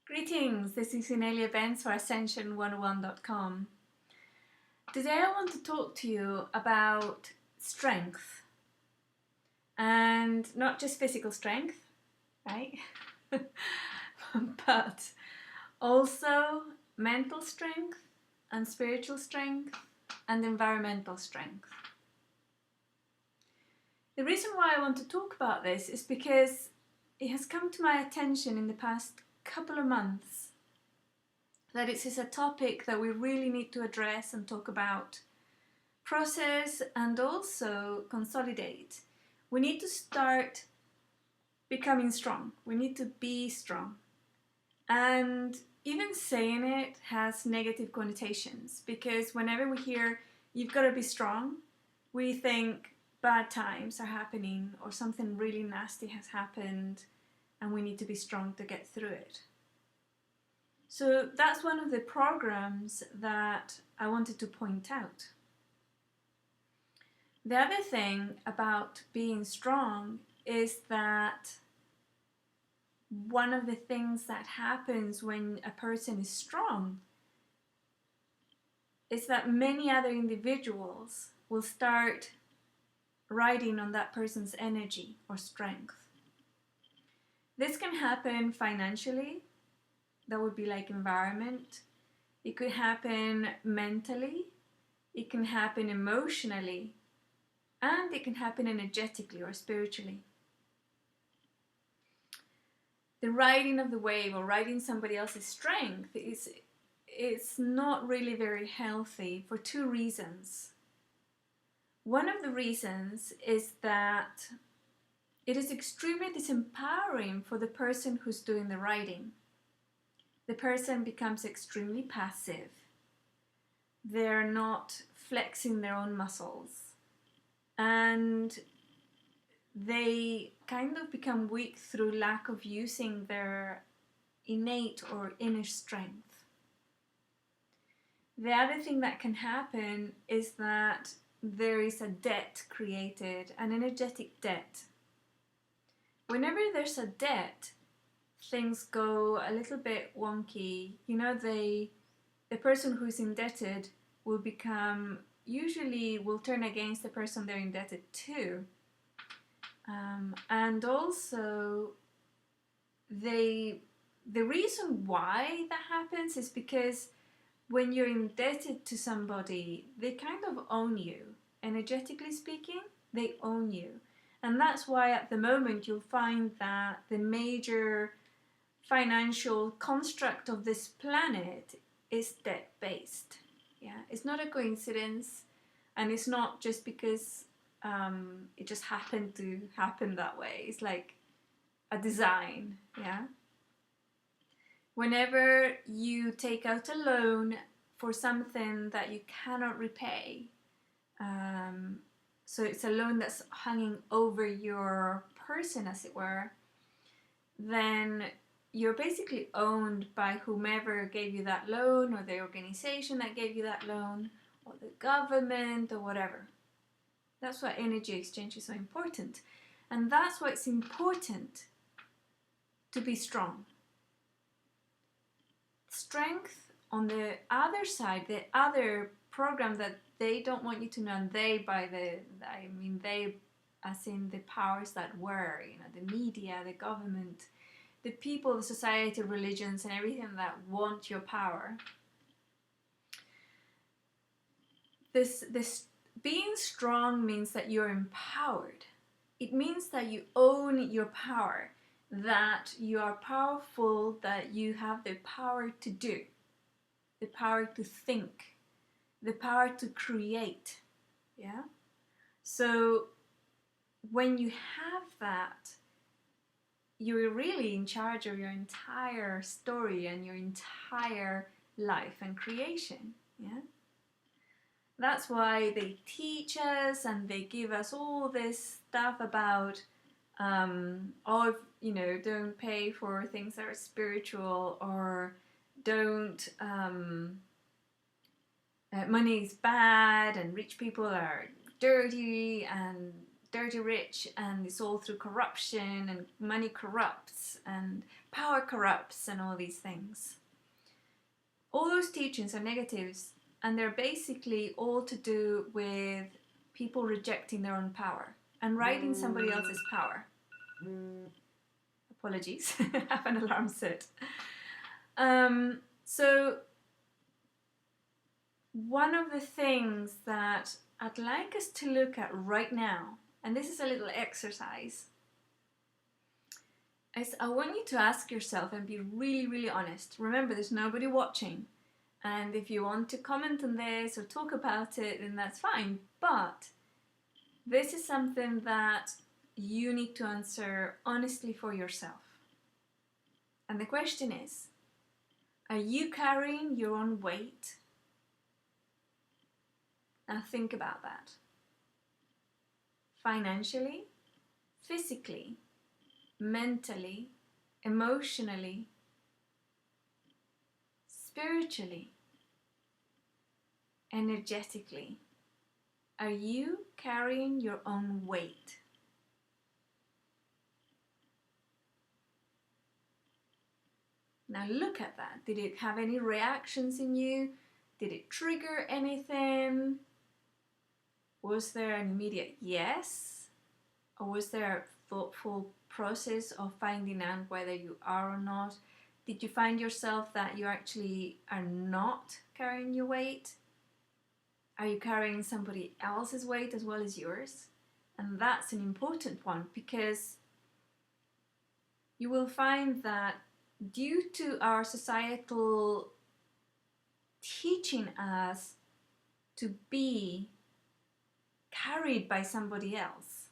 Greetings, this is Inelia Benz for Ascension101.com. Today I want to talk to you about strength, and not just physical strength, right? But also mental strength and spiritual strength and environmental strength. The reason why I want to talk about this is because it has come to my attention in the past couple of months that it is a topic that we really need to address and talk about, process, and also consolidate. We need to start becoming strong. We need to be strong. And even saying it has negative connotations, because whenever we hear you've got to be strong, we think bad times are happening or something really nasty has happened and we need to be strong to get through it. So that's one of the programs that I wanted to point out. The other thing about being strong is that one of the things that happens when a person is strong is that many other individuals will start riding on that person's energy or strength. This can happen financially, that would be like environment. It could happen mentally, it can happen emotionally, and it can happen energetically or spiritually. The riding of the wave or riding somebody else's strength is not really very healthy for two reasons. One of the reasons is that it is extremely disempowering for the person who's doing the riding. The person becomes extremely passive. They're not flexing their own muscles. And they kind of become weak through lack of using their innate or inner strength. The other thing that can happen is that there is a debt created, an energetic debt. Whenever there's a debt, things go a little bit wonky. You know, the person who's indebted will usually will turn against the person they're indebted to. And also, the reason why that happens is because when you're indebted to somebody, they kind of own you. Energetically speaking, they own you. And that's why at the moment you'll find that the major financial construct of this planet is debt-based. Yeah, it's not a coincidence, and it's not just because it just happened to happen that way. It's like a design. Yeah. Whenever you take out a loan for something that you cannot repay, so it's a loan that's hanging over your person, as it were, then you're basically owned by whomever gave you that loan, or the organization that gave you that loan, or the government, or whatever. That's why energy exchange is so important. And that's why it's important to be strong. Strength, on the other side, the other program that they don't want you to know, and they as in the powers that were, the media, the government, the people, the society, religions, and everything that want your power. This being strong means that you're empowered. It means that you own your power, that you are powerful, that you have the power to do, the power to think, the power to create. Yeah? So when you have that, you're really in charge of your entire story and your entire life and creation. Yeah? That's why they teach us and they give us all this stuff about don't pay for things that are spiritual, or don't money is bad and rich people are dirty rich, and it's all through corruption, and money corrupts, and power corrupts and all these things. All those teachings are negatives, and they're basically all to do with people rejecting their own power and riding somebody else's power. Apologies, I have an alarm set. So one of the things that I'd like us to look at right now, and this is a little exercise, is I want you to ask yourself and be really, really honest. Remember, there's nobody watching. And if you want to comment on this or talk about it, then that's fine. But this is something that you need to answer honestly for yourself. And the question is, are you carrying your own weight? Now think about that. Financially, physically, mentally, emotionally, spiritually, energetically. Are you carrying your own weight? Now look at that. Did it have any reactions in you? Did it trigger anything? Was there an immediate yes? Or was there a thoughtful process of finding out whether you are or not? Did you find yourself that you actually are not carrying your weight? Are you carrying somebody else's weight as well as yours? And that's an important one, because you will find that due to our societal teaching us to be carried by somebody else,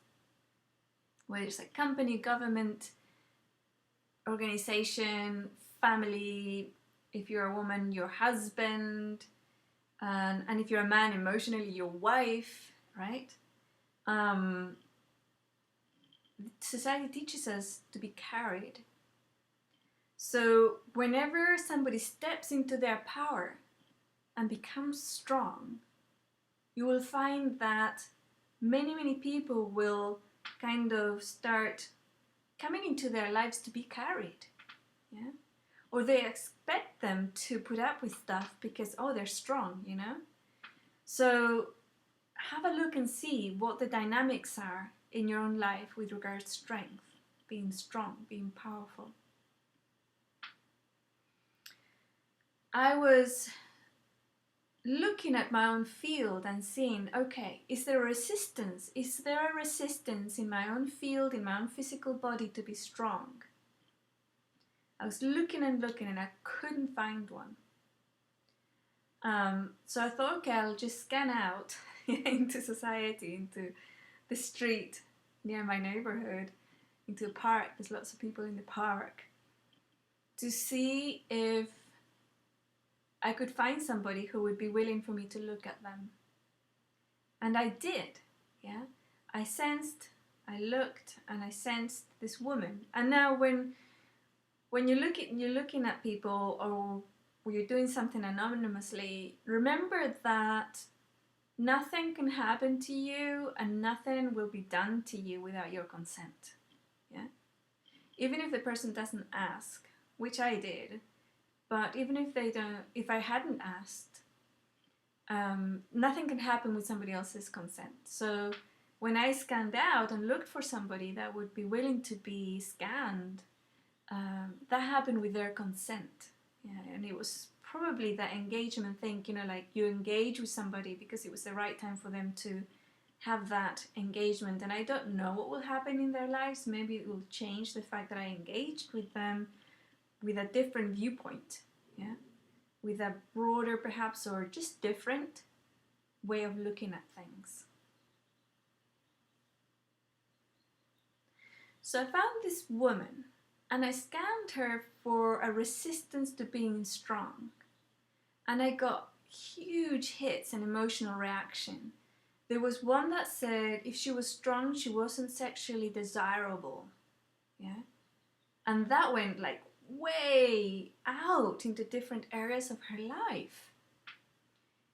whether it's a company, government, organization, family, if you're a woman, your husband, and if you're a man, emotionally, your wife, right? Society teaches us to be carried. So whenever somebody steps into their power and becomes strong, you will find that many people will kind of start coming into their lives to be carried, yeah? Or they expect them to put up with stuff because, oh, they're strong, you know? So have a look and see what the dynamics are in your own life with regards to strength, being strong, being powerful. I was looking at my own field and seeing, okay, is there a resistance? Is there a resistance in my own field, in my own physical body to be strong? I was looking and I couldn't find one. So I thought, okay, I'll just scan out into society, into the street near my neighborhood, into a park. There's lots of people in the park, to see if I could find somebody who would be willing for me to look at them. And I did, yeah. I looked and I sensed this woman. And now when you're looking at people, or when you're doing something anonymously, remember that nothing can happen to you and nothing will be done to you without your consent, yeah. Even if the person doesn't ask, which I did. But even if I hadn't asked, nothing can happen with somebody else's consent. So when I scanned out and looked for somebody that would be willing to be scanned, that happened with their consent. Yeah, and it was probably that engagement thing, you know, like you engage with somebody because it was the right time for them to have that engagement. And I don't know what will happen in their lives. Maybe it will change the fact that I engaged with them with a different viewpoint, yeah, with a broader perhaps, or just different way of looking at things. So I found this woman and I scanned her for a resistance to being strong, and I got huge hits and emotional reaction. There was one that said if she was strong, she wasn't sexually desirable, yeah, and that went like way out into different areas of her life.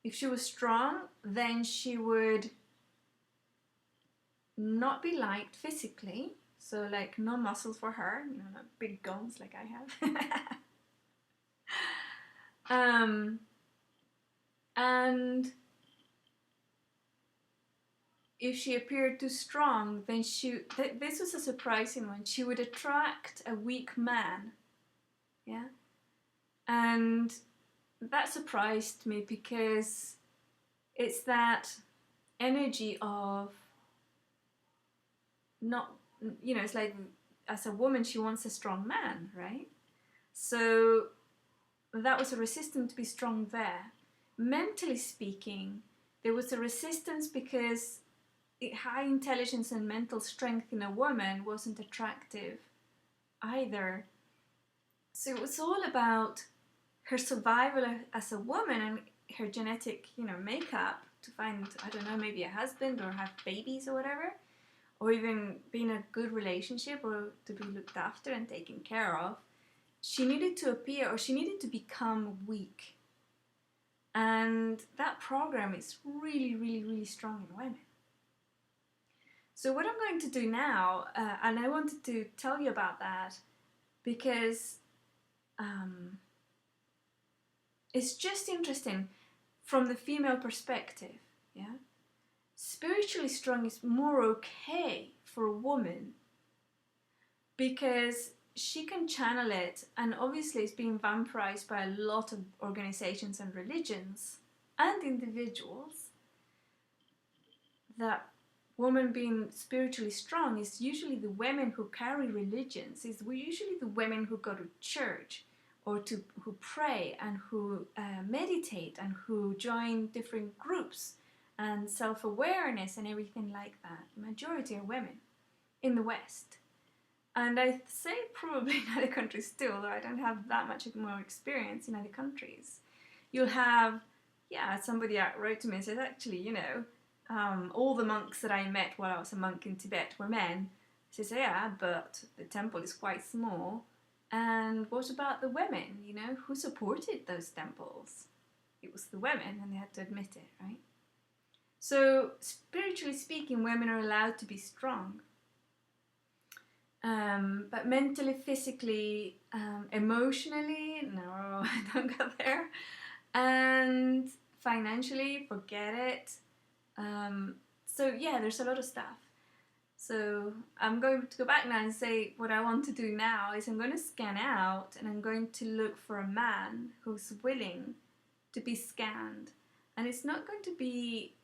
If she was strong, then she would not be liked physically, So like no muscles for her, not big guns like I have. And if she appeared too strong, then this was a surprising one, she would attract a weak man. Yeah. And that surprised me because it's that energy of not, it's like as a woman, she wants a strong man, right? So that was a resistance to be strong there. Mentally speaking, there was a resistance because high intelligence and mental strength in a woman wasn't attractive either. So it was all about her survival as a woman and her genetic, makeup to find, I don't know, maybe a husband or have babies or whatever, or even be in a good relationship or to be looked after and taken care of. She needed to appear, or she needed to become weak. And that program is really, really, really strong in women. So what I'm going to do now, and I wanted to tell you about that because it's just interesting from the female perspective, yeah? Spiritually strong is more okay for a woman because she can channel it, and obviously it's being vampirized by a lot of organizations and religions and individuals. That woman being spiritually strong is usually the women who carry religions, is usually the women who go to church or who pray and who meditate and who join different groups and self-awareness and everything like that. The majority are women in the West. And I say probably in other countries too, although I don't have that much more experience in other countries. You'll have, somebody wrote to me and said, actually, all the monks that I met while I was a monk in Tibet were men. She said, yeah, but the temple is quite small. And what about the women? Who supported those temples? It was the women, and they had to admit it, right? So, spiritually speaking, women are allowed to be strong. But mentally, physically, emotionally, no, don't go there. And financially, forget it. There's a lot of stuff. So I'm going to go back now and say what I want to do now is I'm going to scan out and I'm going to look for a man who's willing to be scanned. And it's not going to be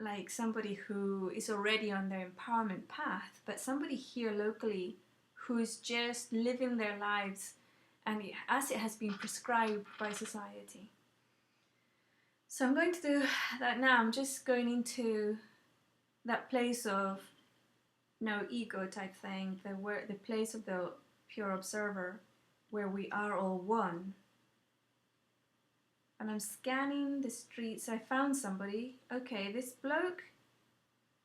like somebody who is already on their empowerment path, but somebody here locally who's just living their lives and as it has been prescribed by society. So I'm going to do that now. I'm just going into that place of no ego type thing, the place of the pure observer, where we are all one. And I'm scanning the streets. I found somebody. Okay, this bloke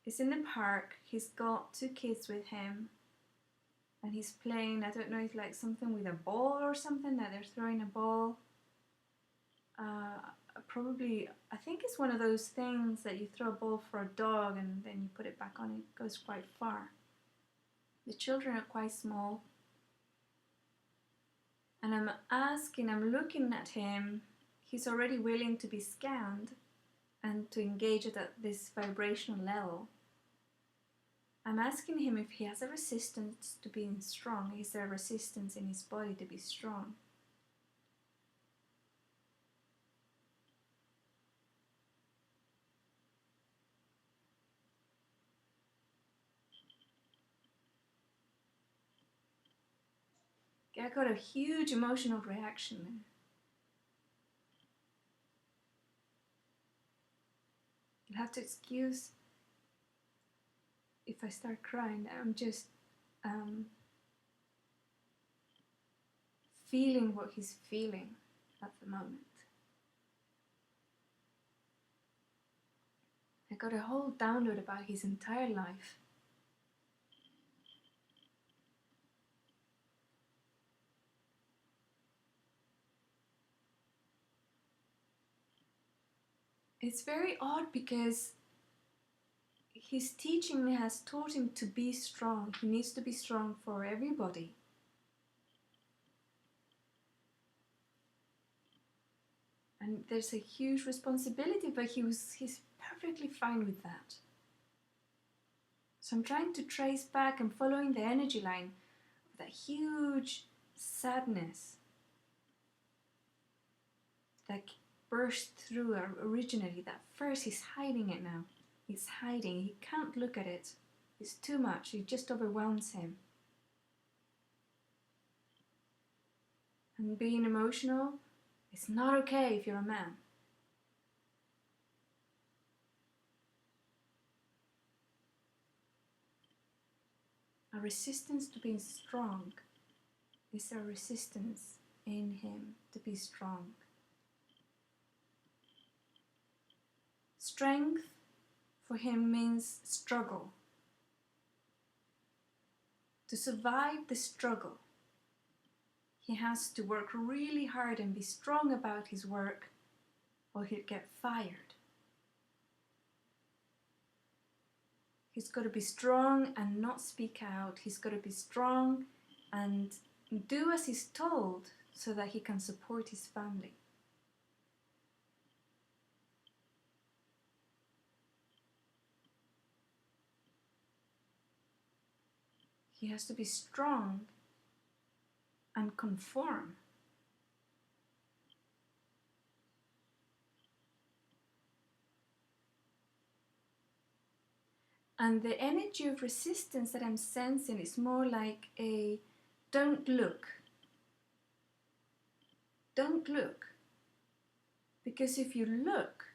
is in the park. He's got 2 kids with him. And he's playing, I don't know, it's like something with a ball or something, that they're throwing a ball. Probably, I think it's one of those things that you throw a ball for a dog and then you put it back on, it goes quite far. The children are quite small. And I'm looking at him. He's already willing to be scanned and to engage at this vibrational level. I'm asking him if he has a resistance to being strong. Is there a resistance in his body to be strong? I got a huge emotional reaction. You'll have to excuse if I start crying. I'm just feeling what he's feeling at the moment. I got a whole download about his entire life. It's very odd because his teaching has taught him to be strong. He needs to be strong for everybody. And there's a huge responsibility, but he's perfectly fine with that. So I'm trying to trace back and following the energy line of that huge sadness that burst through originally. That first, he's hiding it now. He's hiding. He can't look at it. It's too much. It just overwhelms him. And being emotional, it's not okay if you're a man. A resistance to being strong is a resistance in him to be strong. Strength for him means struggle. To survive the struggle, he has to work really hard and be strong about his work, or he'll get fired. He's got to be strong and not speak out. He's got to be strong and do as he's told so that he can support his family. He has to be strong and conform. And the energy of resistance that I'm sensing is more like a don't look. Don't look. Because if you look,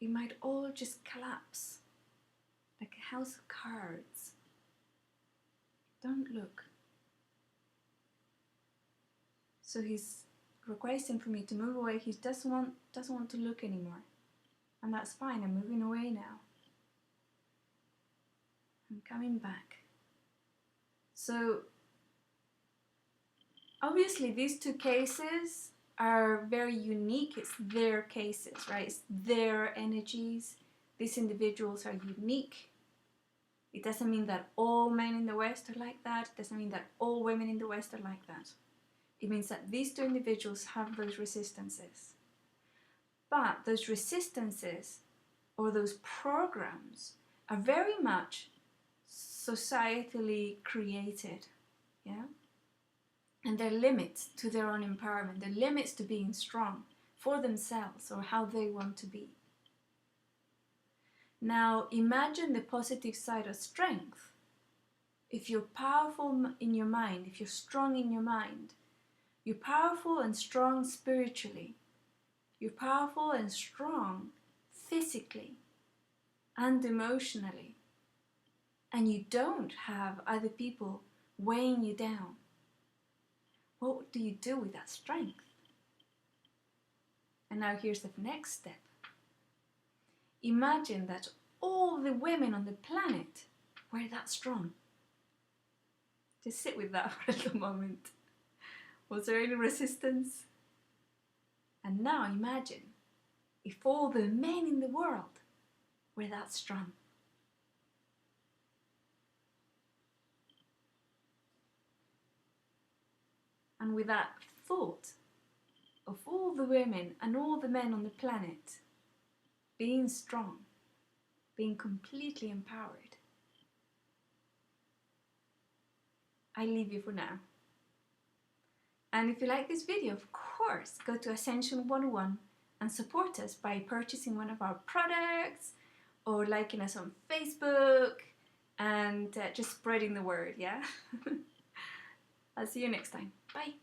it might all just collapse like a house of cards. Don't look. So he's requesting for me to move away. He doesn't want to look anymore. And that's fine. I'm moving away now. I'm coming back. So obviously these two cases are very unique. It's their cases, right? It's their energies. These individuals are unique. It doesn't mean that all men in the West are like that. It doesn't mean that all women in the West are like that. It means that these two individuals have those resistances. But those resistances or those programs are very much societally created, yeah? And they're limits to their own empowerment. They're limits to being strong for themselves or how they want to be. Now imagine the positive side of strength. If you're powerful in your mind, if you're strong in your mind, you're powerful and strong spiritually. You're powerful and strong physically and emotionally. And you don't have other people weighing you down. What do you do with that strength? And now here's the next step. Imagine that all the women on the planet were that strong. Just sit with that for a little moment. Was there any resistance? And now imagine if all the men in the world were that strong. And with that thought of all the women and all the men on the planet being strong, being completely empowered, I leave you for now. And if you like this video, of course, go to Ascension 101 and support us by purchasing one of our products or liking us on Facebook and just spreading the word, yeah? I'll see you next time. Bye.